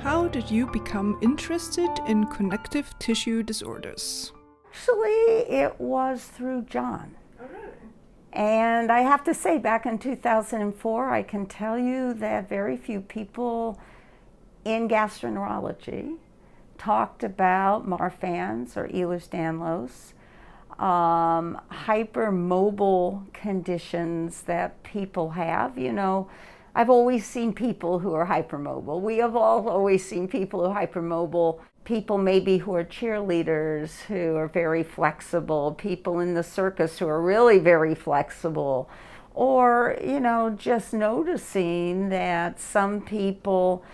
How did you become interested in connective tissue disorders? Actually, it was through John. Oh, really? And I have to say, back in 2004, I can tell you that very few people in gastroenterology talked about Marfan's or Ehlers-Danlos, hypermobile conditions that people have. You know, I've always seen people who are hypermobile. We have all always seen people who are hypermobile. People maybe who are cheerleaders who are very flexible, people in the circus who are really very flexible, or, you know, just noticing that some people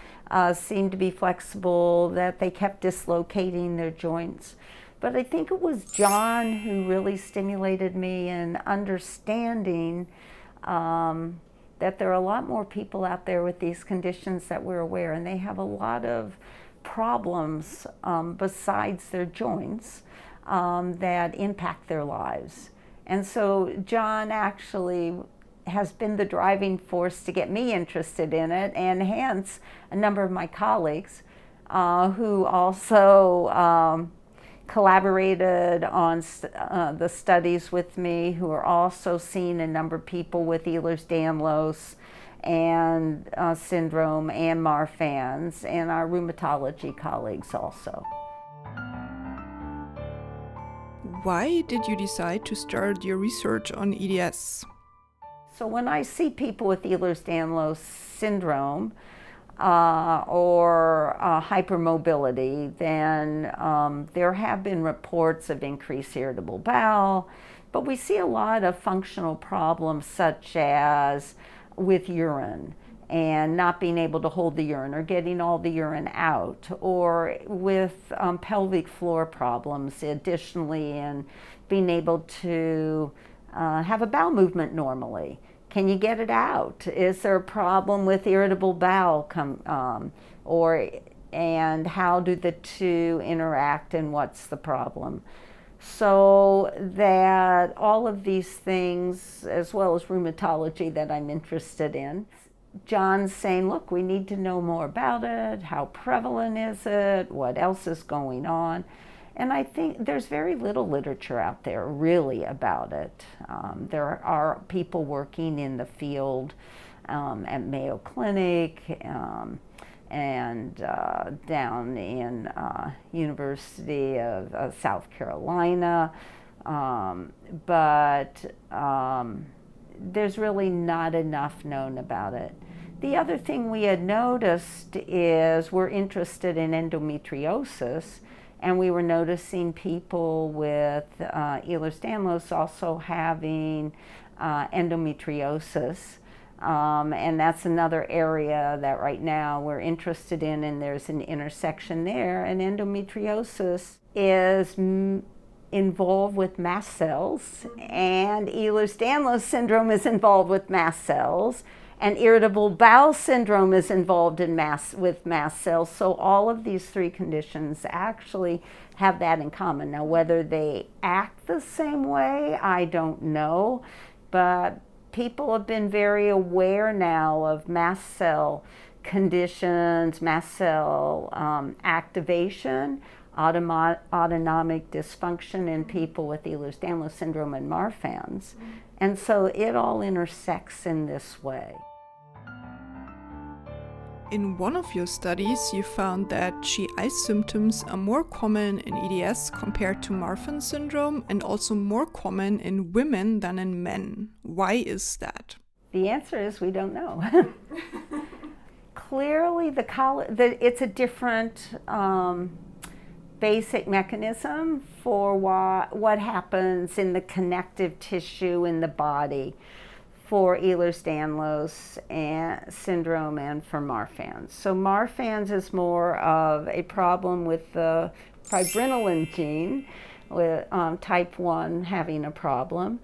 seem to be flexible, that they kept dislocating their joints. But I think it was John who really stimulated me in understanding that there are a lot more people out there with these conditions that we're aware, and they have a lot of problems besides their joints that impact their lives. And so John actually has been the driving force to get me interested in it, and hence a number of my colleagues who also collaborated on the studies with me, who are also seeing a number of people with Ehlers-Danlos and syndrome and Marfan's, and our rheumatology colleagues also. Why did you decide to start your research on EDS? So when I see people with Ehlers-Danlos syndrome or hypermobility, then there have been reports of increased irritable bowel, but we see a lot of functional problems such as with urine and not being able to hold the urine or getting all the urine out, or with pelvic floor problems additionally, and being able to have a bowel movement normally. Can you get it out? Is there a problem with irritable bowel and how do the two interact, and what's the problem? So that all of these things, as well as rheumatology that I'm interested in, John's saying, look, we need to know more about it. How prevalent is it? What else is going on? And I think there's very little literature out there really about it. There are people working in the field at Mayo Clinic and down in University of South Carolina, but there's really not enough known about it. The other thing we had noticed is we're interested in endometriosis, and we were noticing people with Ehlers-Danlos also having endometriosis. And that's another area that right now we're interested in, and there's an intersection there. And endometriosis is involved with mast cells, and Ehlers-Danlos syndrome is involved with mast cells, and irritable bowel syndrome is involved in with mast cells. So all of these three conditions actually have that in common. Now, whether they act the same way, I don't know, but people have been very aware now of mast cell conditions, mast cell activation, autonomic dysfunction in people with Ehlers-Danlos syndrome and Marfan's. And so it all intersects in this way. In one of your studies, you found that GI symptoms are more common in EDS compared to Marfan syndrome, and also more common in women than in men. Why is that? The answer is we don't know. Clearly, it's a different basic mechanism for what happens in the connective tissue in the body for Ehlers-Danlos syndrome and for Marfan's. So Marfan's is more of a problem with the fibrinogen gene, with type 1 having a problem.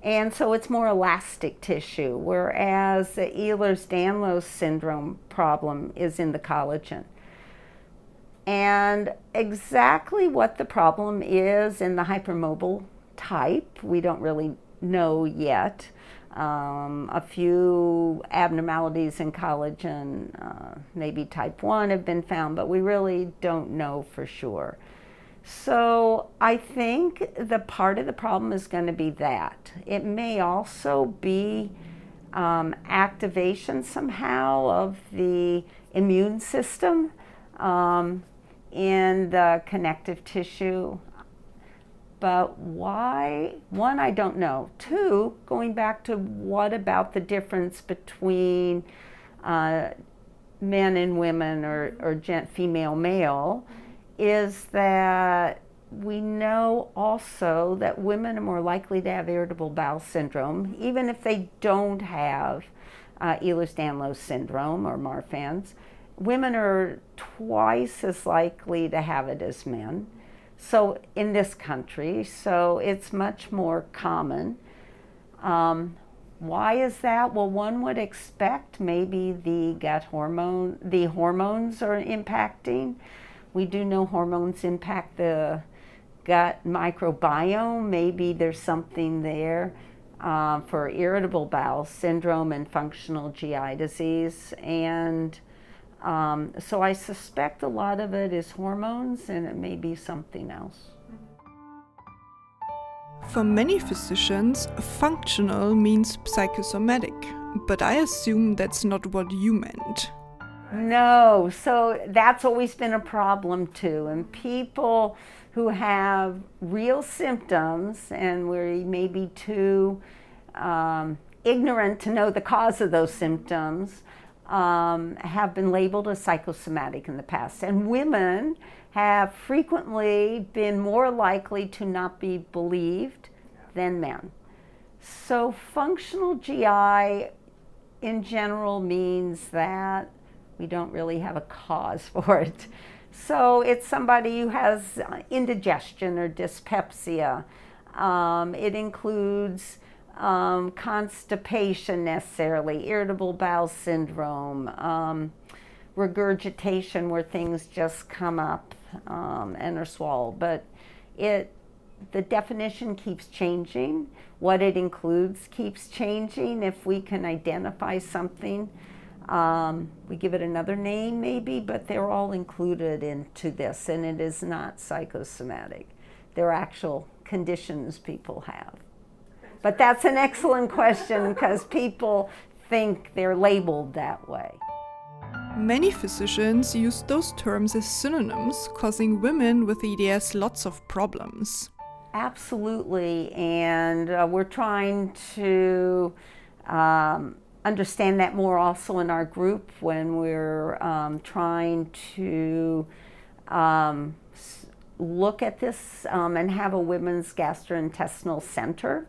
And so it's more elastic tissue, whereas the Ehlers-Danlos syndrome problem is in the collagen. And exactly what the problem is in the hypermobile type, we don't really know yet. A few abnormalities in collagen, maybe type 1 have been found, but we really don't know for sure. So I think the part of the problem is going to be that. It may also be activation somehow of the immune system in the connective tissue. But why? One, I don't know. Two, going back to what about the difference between men and women or female, male, is that we know also that women are more likely to have irritable bowel syndrome, even if they don't have Ehlers-Danlos syndrome or Marfan's. Women are twice as likely to have it as men. So in this country, so it's much more common. Why is that? Well, one would expect maybe the hormones are impacting. We do know hormones impact the gut microbiome. Maybe there's something there for irritable bowel syndrome and functional GI disease. And so I suspect a lot of it is hormones, and it may be something else. For many physicians, functional means psychosomatic, but I assume that's not what you meant. No, so that's always been a problem too. And people who have real symptoms and we may be too ignorant to know the cause of those symptoms have been labeled as psychosomatic in the past. And women have frequently been more likely to not be believed than men. So functional GI in general means that we don't really have a cause for it. So it's somebody who has indigestion or dyspepsia. It includes constipation necessarily, irritable bowel syndrome, regurgitation where things just come up and are swallowed. But the definition keeps changing. What it includes keeps changing. If we can identify something, we give it another name maybe, but they're all included into this, and it is not psychosomatic. They're actual conditions people have. But that's an excellent question because people think they're labeled that way. Many physicians use those terms as synonyms, causing women with EDS lots of problems. Absolutely, and we're trying to understand that more also in our group when we're trying to look at this and have a women's gastrointestinal center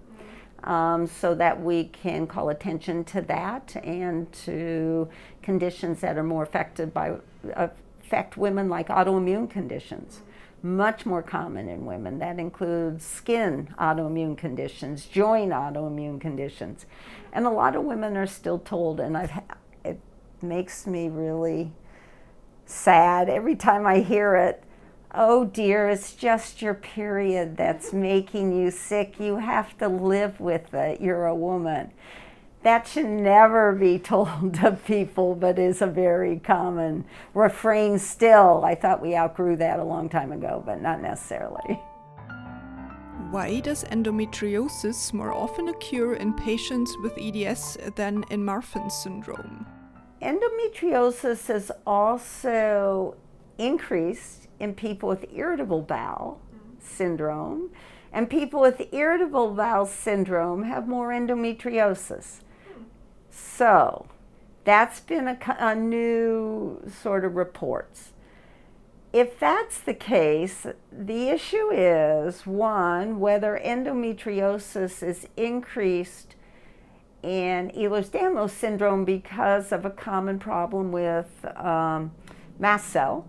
so that we can call attention to that and to conditions that are more affect women, like autoimmune conditions. Much more common in women. That includes skin autoimmune conditions, joint autoimmune conditions. And a lot of women are still told, and it makes me really sad every time I hear it, oh dear, it's just your period that's making you sick. You have to live with it. You're a woman. That should never be told to people, but is a very common refrain still. I thought we outgrew that a long time ago, but not necessarily. Why does endometriosis more often occur in patients with EDS than in Marfan's syndrome? Endometriosis is also increased in people with irritable bowel syndrome, and people with irritable bowel syndrome have more endometriosis. So that's been a new sort of reports. If that's the case, the issue is, one, whether endometriosis is increased in Ehlers-Danlos syndrome because of a common problem with mast cell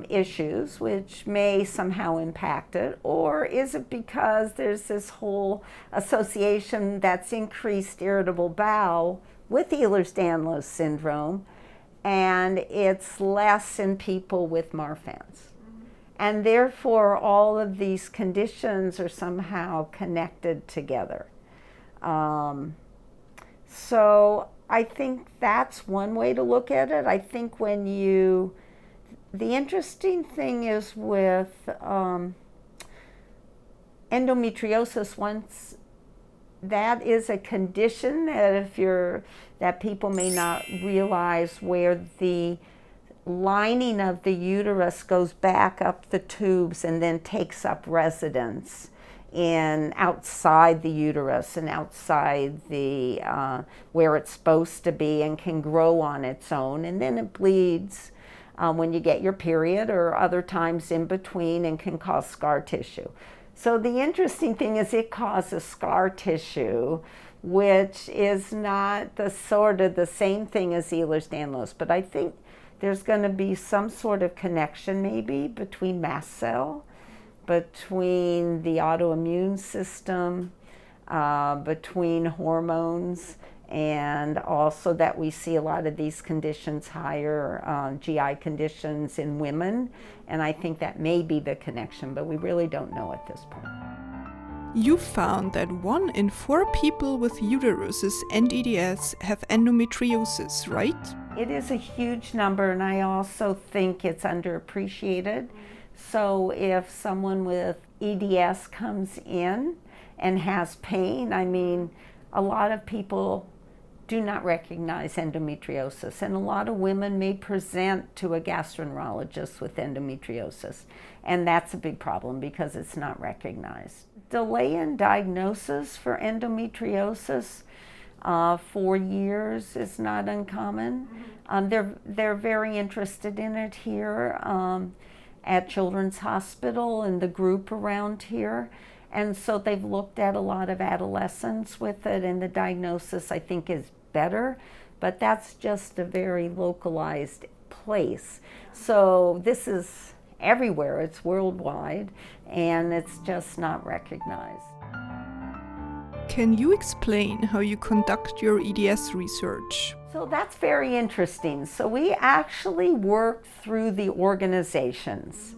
issues, which may somehow impact it, or is it because there's this whole association that's increased irritable bowel with Ehlers-Danlos syndrome, and it's less in people with Marfan's. And therefore, all of these conditions are somehow connected together. So I think that's one way to look at it. I think the interesting thing is with endometriosis, once that is a condition that people may not realize, where the lining of the uterus goes back up the tubes and then takes up residence outside the uterus and outside the where it's supposed to be, and can grow on its own, and then it bleeds when you get your period or other times in between, and can cause scar tissue. So the interesting thing is it causes scar tissue, which is not the same thing as Ehlers-Danlos, but I think there's going to be some sort of connection maybe between mast cell, between the autoimmune system, between hormones, and also that we see a lot of these conditions, higher GI conditions in women, and I think that may be the connection, but we really don't know at this point. You found that 1 in 4 people with uteruses and EDS have endometriosis, right? It is a huge number, and I also think it's underappreciated. So if someone with EDS comes in and has pain, I mean, a lot of people do not recognize endometriosis, and a lot of women may present to a gastroenterologist with endometriosis, and that's a big problem because it's not recognized. Delay in diagnosis for endometriosis 4 years is not uncommon. They're very interested in it here at Children's Hospital and the group around here. And so they've looked at a lot of adolescents with it, and the diagnosis, I think, is better, but that's just a very localized place. So this is everywhere, it's worldwide, and it's just not recognized. Can you explain how you conduct your EDS research? So that's very interesting. So we actually work through the organizations.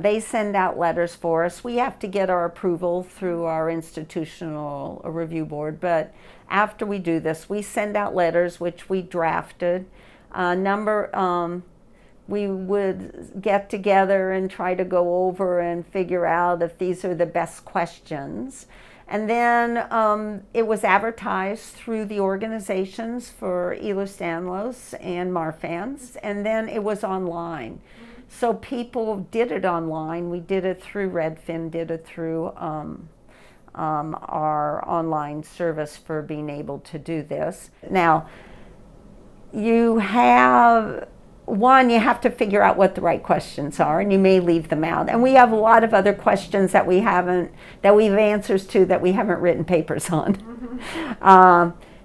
They send out letters for us. We have to get our approval through our institutional review board, but after we do this, we send out letters which we drafted. We would get together and try to go over and figure out if these are the best questions. And then it was advertised through the organizations for Ehlers-Danlos and Marfan's, and then it was online. So people did it online. We did it through Redfin, did it through our online service for being able to do this. Now, you have to figure out what the right questions are, and you may leave them out. And we have a lot of other questions that we have answers to that we haven't written papers on.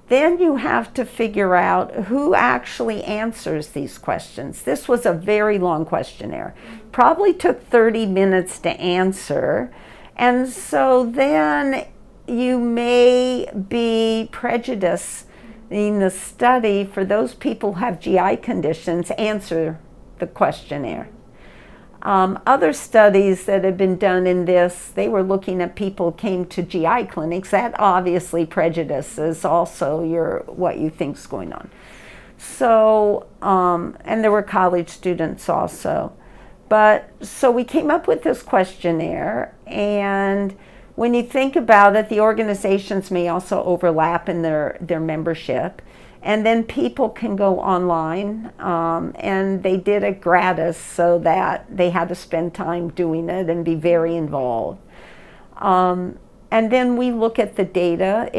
Then you have to figure out who actually answers these questions. This was a very long questionnaire. Probably took 30 minutes to answer. And so then you may be prejudiced in the study for those people who have GI conditions, answer the questionnaire. Other studies that have been done in this, they were looking at people who came to GI clinics. That obviously prejudices also what you think is going on. So, and there were college students also. So we came up with this questionnaire, and when you think about it, the organizations may also overlap in their membership. And then people can go online, and they did it gratis so that they had to spend time doing it and be very involved. And then we look at the data.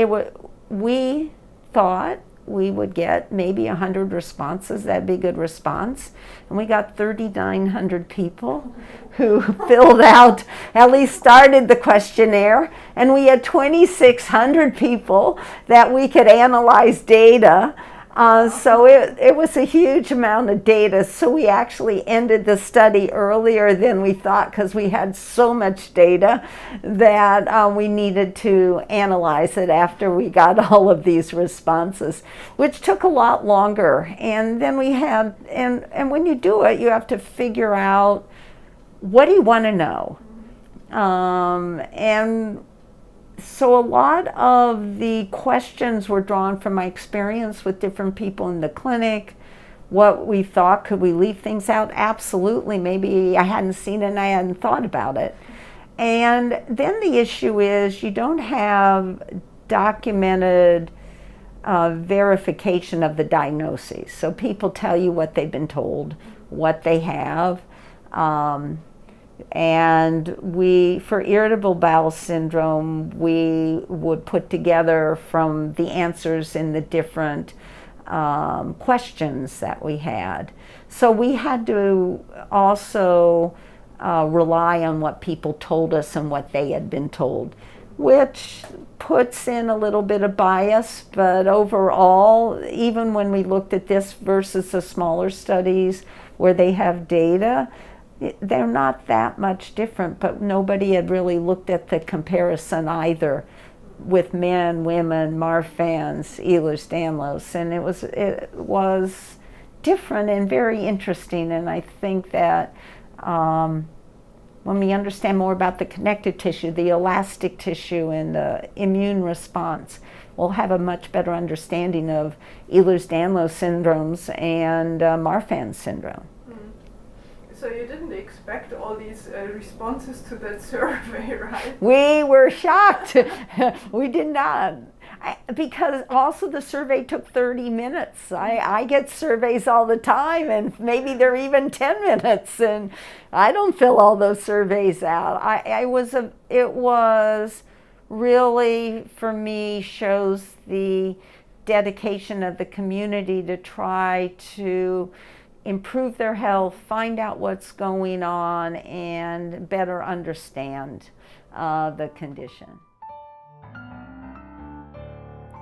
We thought we would get maybe 100 responses. That'd be a good response. And we got 3,900 people who filled out, at least started the questionnaire. And we had 2,600 people that we could analyze data. So it was a huge amount of data. So we actually ended the study earlier than we thought because we had so much data that we needed to analyze it after we got all of these responses, which took a lot longer. And then we had, and when you do it, you have to figure out, what do you want to know? And So a lot of the questions were drawn from my experience with different people in the clinic. What we thought, could we leave things out? Absolutely. Maybe I hadn't seen it and I hadn't thought about it. And then the issue is you don't have documented verification of the diagnoses. So people tell you what they've been told, what they have. And for irritable bowel syndrome, we would put together from the answers in the different questions that we had. So we had to also rely on what people told us and what they had been told, which puts in a little bit of bias, but overall, even when we looked at this versus the smaller studies where they have data, they're not that much different, but nobody had really looked at the comparison either with men, women, Marfan's, Ehlers-Danlos, and it was different and very interesting. And I think that when we understand more about the connective tissue, the elastic tissue, and the immune response, we'll have a much better understanding of Ehlers-Danlos syndromes and Marfan's syndrome. So you didn't expect all these responses to that survey, right? We were shocked. We did not. Because also the survey took 30 minutes. I get surveys all the time, and maybe they're even 10 minutes, and I don't fill all those surveys out. It was really, for me, shows the dedication of the community to try to improve their health, find out what's going on, and better understand the condition.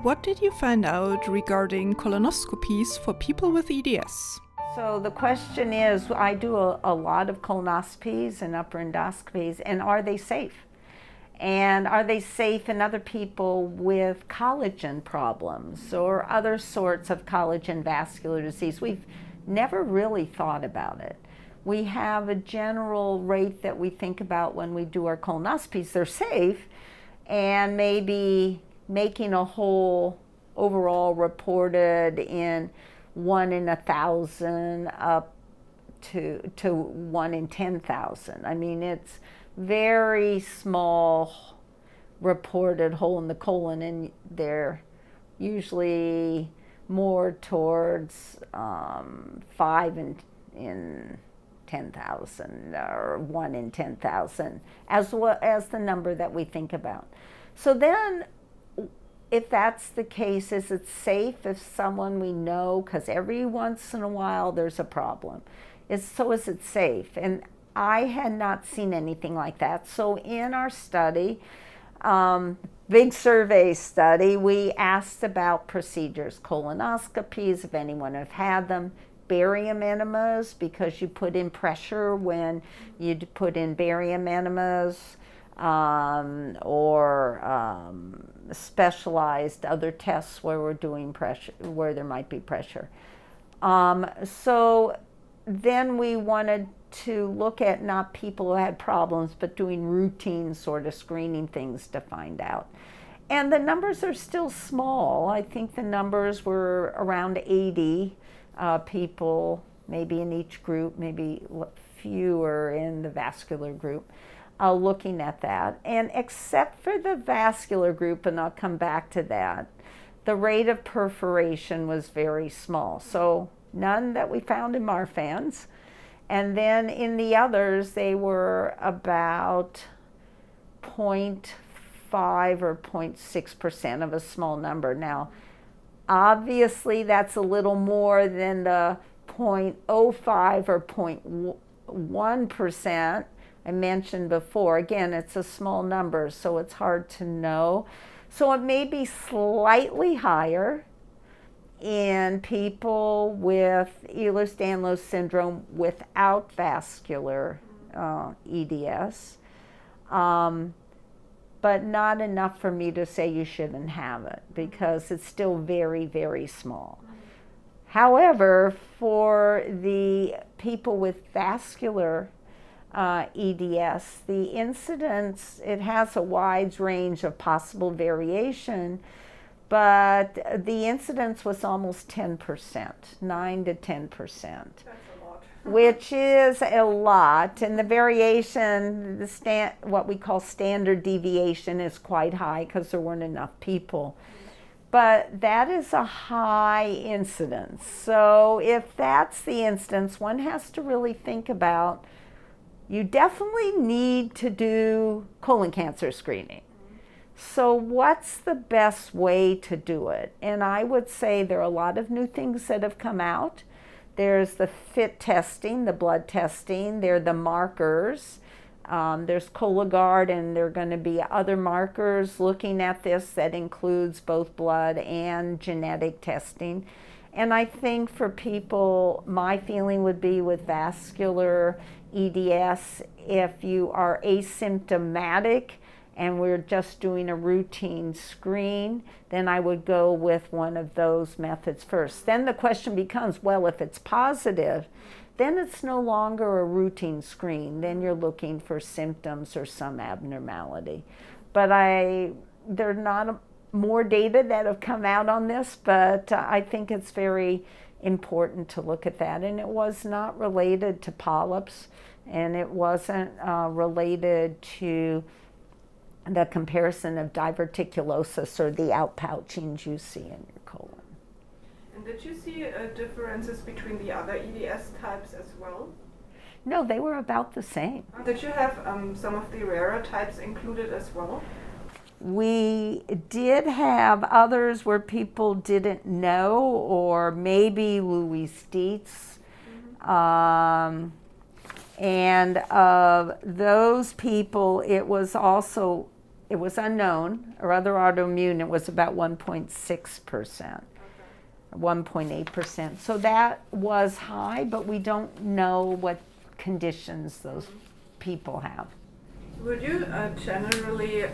What did you find out regarding colonoscopies for people with EDS? So the question is, I do a lot of colonoscopies and upper endoscopies, and are they safe? And are they safe in other people with collagen problems or other sorts of collagen vascular disease? We've never really thought about it. We have a general rate that we think about when we do our colonoscopies. They're safe, and maybe making a whole overall reported in 1 in 1,000 up to 1 in 10,000. I mean, it's very small reported hole in the colon, and they're usually more towards 5 in 10,000 or 1 in 10,000 as well as the number that we think about. So then, if that's the case, is it safe if someone we know, because every once in a while there's a problem, is it safe? And I had not seen anything like that. So in our study, big survey study, we asked about procedures, colonoscopies, if anyone have had them, barium enemas, because you put in pressure when you put in barium enemas, or specialized other tests where we're doing pressure, where there might be pressure. So then we wanted to look at not people who had problems, but doing routine sort of screening things to find out. And the numbers are still small. I think the numbers were around 80 people, maybe in each group, maybe fewer in the vascular group, looking at that. And except for the vascular group, and I'll come back to that, the rate of perforation was very small. So none that we found in Marfan's. And then in the others, they were about 0.5 or 0.6% of a small number. Now, obviously, that's a little more than the 0.05 or 0.1% I mentioned before. Again, it's a small number, so it's hard to know. So it may be slightly higher in people with Ehlers-Danlos syndrome without vascular EDS, but not enough for me to say you shouldn't have it, because it's still very, very small. However, for the people with vascular EDS. The incidence, it has a wide range of possible variation, but the incidence was almost 10%, 9 to 10%. That's a lot. Which is a lot, and the variation, what we call standard deviation, is quite high because there weren't enough people. But that is a high incidence. So if that's the instance, one has to really think about, you definitely need to do colon cancer screening. So what's the best way to do it? And I would say there are a lot of new things that have come out. There's the FIT testing, the blood testing. There are the markers. There's Cologuard, and there are going to be other markers looking at this that includes both blood and genetic testing. And I think for people, my feeling would be with vascular EDS, if you are asymptomatic and we're just doing a routine screen, then I would go with one of those methods first. Then the question becomes, well, if it's positive, then it's no longer a routine screen. Then you're looking for symptoms or some abnormality. But there's not more data that have come out on this, but I think it's very important to look at that. And it was not related to polyps, and it wasn't related to the comparison of diverticulosis or the outpouchings you see in your colon. And did you see differences between the other EDS types as well? No, they were about the same. Did you have some of the rarer types included as well? We did have others where people didn't know, or maybe Louis Dietz. And of those people, it was unknown, or other autoimmune, it was about 1.6%, 1.8%. So that was high, but we don't know what conditions those people have. Would you generally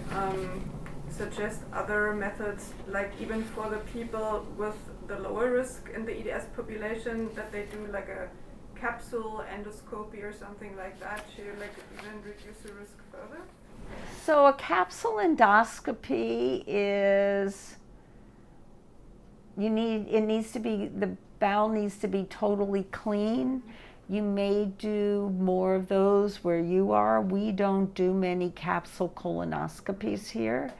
suggest other methods, like even for the people with the lower risk in the EDS population, that they do like a capsule endoscopy or something like that to like even reduce the risk further? So a capsule endoscopy is, the bowel needs to be totally clean. You may do more of those where you are. We don't do many capsule colonoscopies here.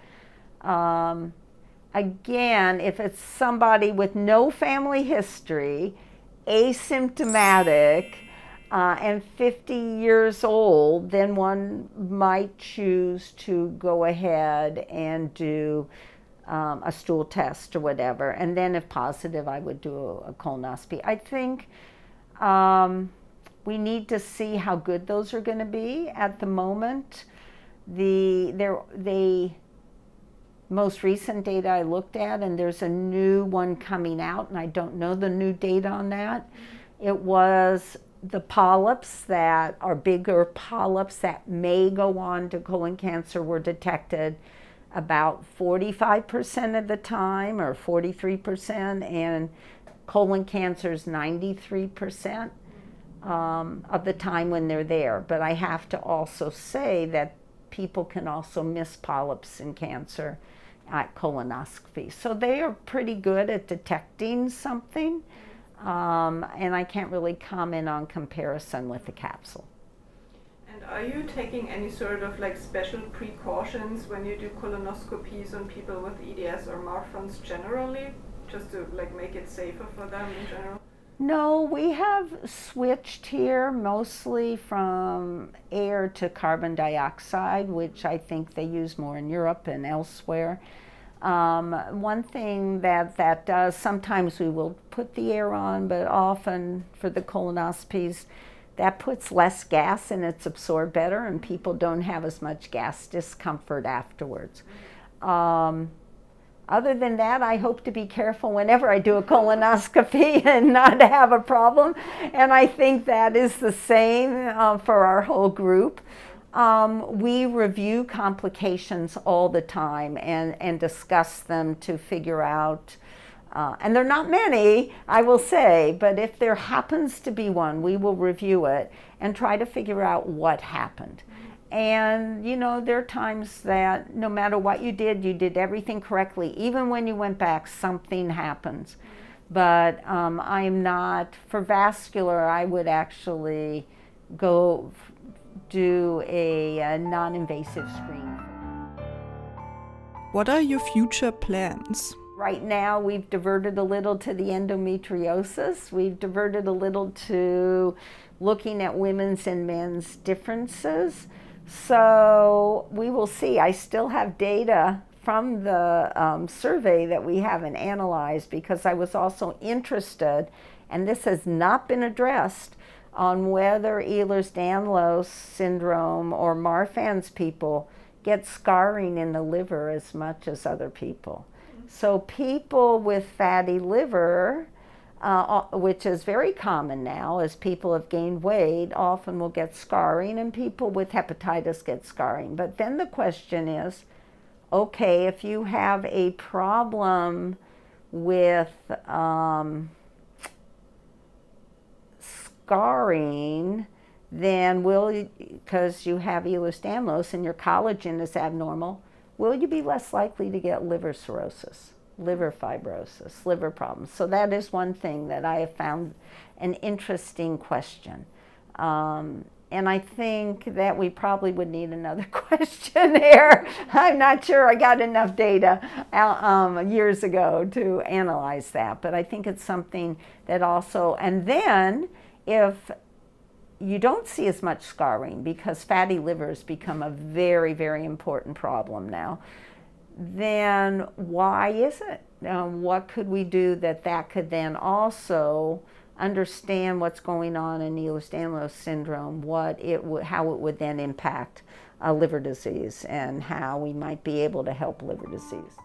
Again, if it's somebody with no family history, asymptomatic, and 50 years old, then one might choose to go ahead and do a stool test or whatever. And then if positive, I would do a colonoscopy. I think we need to see how good those are going to be at the moment. The most recent data I looked at, and there's a new one coming out, and I don't know the new data on that. It was the polyps that are bigger polyps that may go on to colon cancer were detected about 45% of the time, or 43%, and colon cancer is 93% of the time when they're there. But I have to also say that people can also miss polyps in cancer at colonoscopy. So they are pretty good at detecting something, and I can't really comment on comparison with the capsule. And are you taking any sort of like special precautions when you do colonoscopies on people with EDS or Marfan's generally, just to like make it safer for them in general? No, we have switched here mostly from air to carbon dioxide, which I think they use more in Europe and elsewhere. One thing that does, sometimes we will put the air on, but often for the colonoscopies, that puts less gas and it's absorbed better, and people don't have as much gas discomfort afterwards. Other than that, I hope to be careful whenever I do a colonoscopy and not have a problem. And I think that is the same for our whole group. We review complications all the time and discuss them to figure out And there are not many, I will say, but if there happens to be one, we will review it and try to figure out what happened. And, you know, there are times that no matter what you did everything correctly. Even when you went back, something happens. But I'm not, for vascular, I would actually go do a non-invasive screen. What are your future plans? Right now, we've diverted a little to the endometriosis. We've diverted a little to looking at women's and men's differences. So we will see. I still have data from the survey that we haven't analyzed because I was also interested, and this has not been addressed, on whether Ehlers-Danlos syndrome or Marfan's people get scarring in the liver as much as other people. So people with fatty liver, which is very common now as people have gained weight, often will get scarring, and people with hepatitis get scarring. But then the question is, okay, if you have a problem with scarring, then because you have Ehlers-Danlos and your collagen is abnormal, will you be less likely to get liver cirrhosis, liver fibrosis, liver problems? So that is one thing that I have found an interesting question. And I think that we probably would need another questionnaire. I'm not sure I got enough data years ago to analyze that, but I think it's something that also, and then if you don't see as much scarring because fatty livers become a very, very important problem now, then why is it? What could we do that could then also understand what's going on in Ehlers-Danlos syndrome, how it would then impact liver disease and how we might be able to help liver disease.